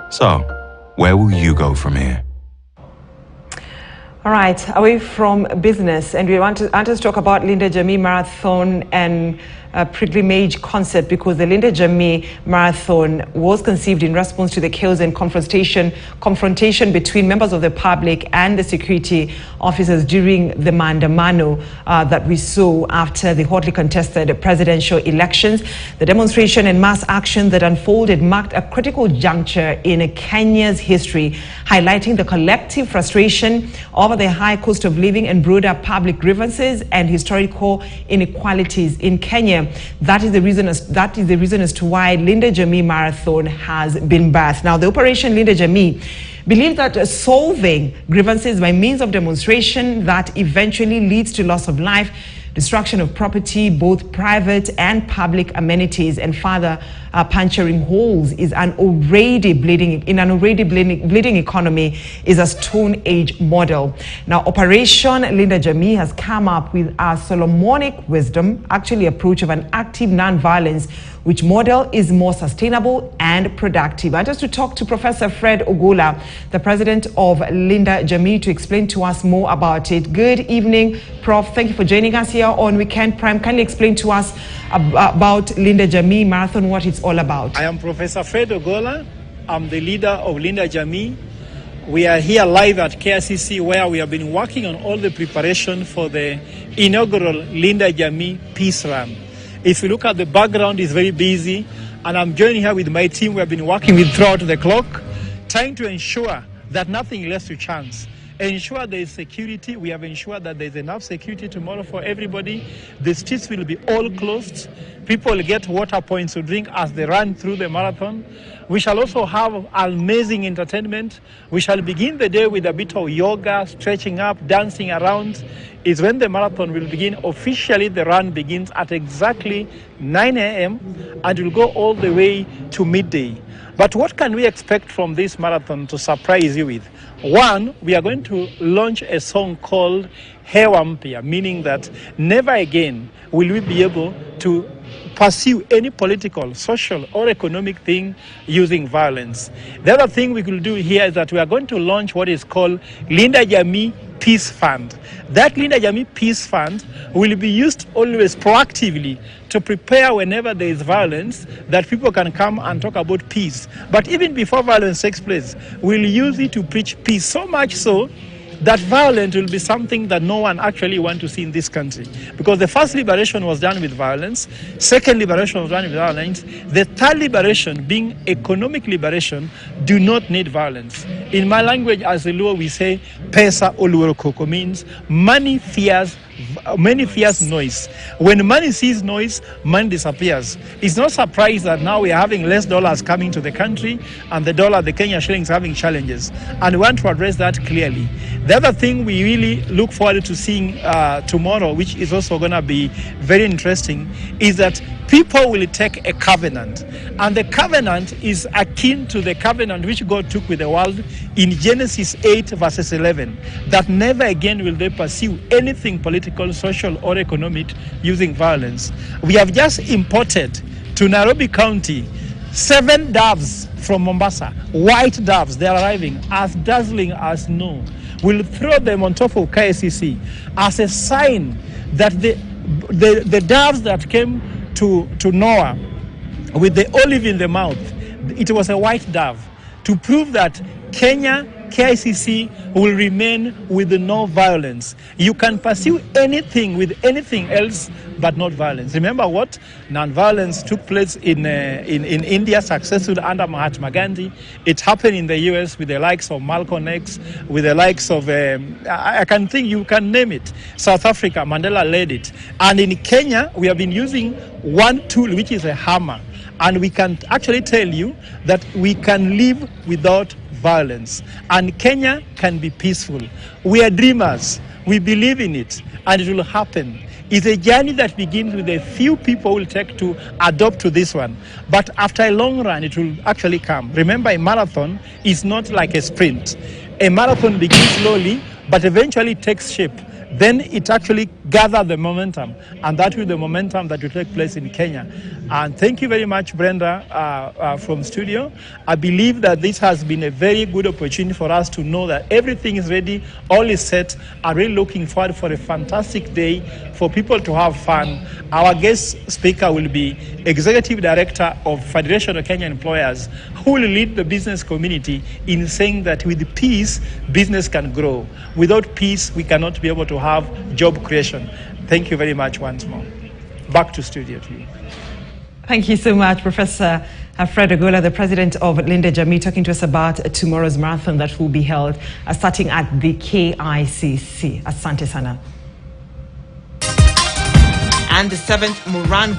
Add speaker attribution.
Speaker 1: So, where will you go from here?
Speaker 2: All right, away from business, and we want to talk about Linda Jamii Marathon and pilgrimage concert, because the Linda Jamii Marathon was conceived in response to the chaos and confrontation between members of the public and the security officers during the maandamano that we saw after the hotly contested presidential elections. The demonstration and mass action that unfolded marked a critical juncture in Kenya's history, highlighting the collective frustration over the high cost of living and broader public grievances and historical inequalities in Kenya. That is the reason as to why Linda Jamii Marathon has been birthed. Now, the Operation Linda Jamii believes that solving grievances by means of demonstration that eventually leads to loss of life, destruction of property, both private and public amenities, and further puncturing holes in an already bleeding economy is a Stone Age model. Now, Operation Linda Jamii has come up with a Solomonic wisdom, actually approach of an active non-violence, which model is more sustainable and productive. I just to talk to Professor Fred Ogola, the president of Linda Jamii, to explain to us more about it. Good evening, Prof. Thank you for joining us here on Weekend Prime. Kindly explain to us about Linda Jamii Marathon, what it's all about.
Speaker 3: I am Professor Fred Ogola. I'm the leader of Linda Jamii. We are here live at KICC, where we have been working on all the preparation for the inaugural Linda Jamii Peace Run. If you look at the background, it's very busy, and I'm joining here with my team. We have been working with throughout the clock, trying to ensure that nothing left to chance. Ensure there is security. We have ensured that there is enough security tomorrow for everybody. The streets will be all closed. People will get water points to drink as they run through the marathon. We shall also have amazing entertainment. We shall begin the day with a bit of yoga, stretching up, dancing around. Is when the marathon will begin. Officially, the run begins at exactly 9 a.m. and will go all the way to midday. But what can we expect from this marathon to surprise you with? One, we are going to launch a song called Hewa Mpya, meaning that never again will we be able to pursue any political, social, or economic thing using violence. The other thing we will do here is that we are going to launch what is called Linda Jamii Peace Fund. That Linda Jamii Peace Fund will be used always proactively to prepare whenever there is violence, that people can come and talk about peace. But even before violence takes place, we'll use it to preach peace, so much so that violence will be something that no one actually wants to see in this country. Because the first liberation was done with violence, second liberation was done with violence, the third liberation, being economic liberation, do not need violence. In my language as a Luo, we say, Pesa oluoro koko, means money fears noise. When money sees noise, money disappears. It's no surprise that now we are having less dollars coming to the country, and the Kenya shilling is having challenges. And we want to address that clearly. The other thing we really look forward to seeing tomorrow, which is also going to be very interesting, is that people will take a covenant. And the covenant is akin to the covenant which God took with the world in Genesis 8 verses 11, that never again will they pursue anything political, social, or economic using violence. We have just imported to Nairobi County 7 doves from Mombasa, white doves. They are arriving as dazzling as snow. We'll throw them on top of KICC as a sign that the doves that came to Noah with the olive in the mouth, it was a white dove, to prove that Kenya, KICC will remain with no violence. You can pursue anything with anything else, but not violence. Remember what? Non-violence took place in India successfully under Mahatma Gandhi. It happened in the US with the likes of Malcolm X, with the likes of, I can think you can name it. South Africa, Mandela led it. And in Kenya, we have been using one tool, which is a hammer. And we can actually tell you that we can live without violence, and Kenya can be peaceful. We are dreamers. We believe in it, and it will happen. It's a journey that begins with a few people will take to adopt to this one. But after a long run, it will actually come. Remember, a marathon is not like a sprint. A marathon begins slowly, but eventually takes shape then it actually gathered the momentum, and that will be the momentum that will take place in Kenya. And thank you very much, Brenda, from studio. I believe that this has been a very good opportunity for us to know that everything is ready, all is set. I'm really looking forward for a fantastic day for people to have fun. Our guest speaker will be Executive Director of Federation of Kenya Employers, who will lead the business community in saying that with peace, business can grow. Without peace, we cannot be able to have job creation. Thank you very much once more. Back to studio to you.
Speaker 2: Thank you so much, Professor Fred Ogola, the president of Linda Jamii, talking to us about tomorrow's marathon that will be held starting at the KICC. Asante sana.
Speaker 4: And the 7th Moran